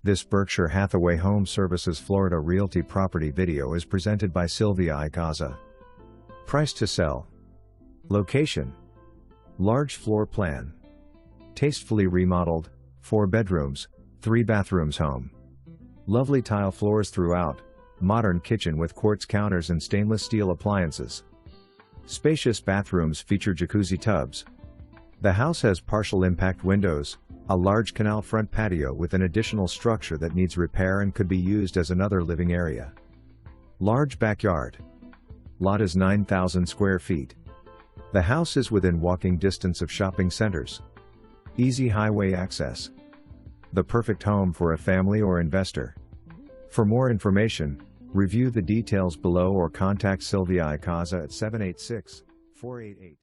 This Berkshire Hathaway HomeServices Florida Realty property video is presented by Silvia Icaza. Price to sell. Location. Large floor plan. Tastefully remodeled, 4 bedrooms, 3 bathrooms home. Lovely tile floors throughout, modern kitchen with quartz counters and stainless steel appliances. Spacious bathrooms feature jacuzzi tubs. The house has partial impact windows, a large canal front patio with an additional structure that needs repair and could be used as another living area. Large backyard. Lot is 9,000 square feet. The house is within walking distance of shopping centers. Easy highway access. The perfect home for a family or investor. For more information, review the details below or contact Silvia Icaza at 786-488.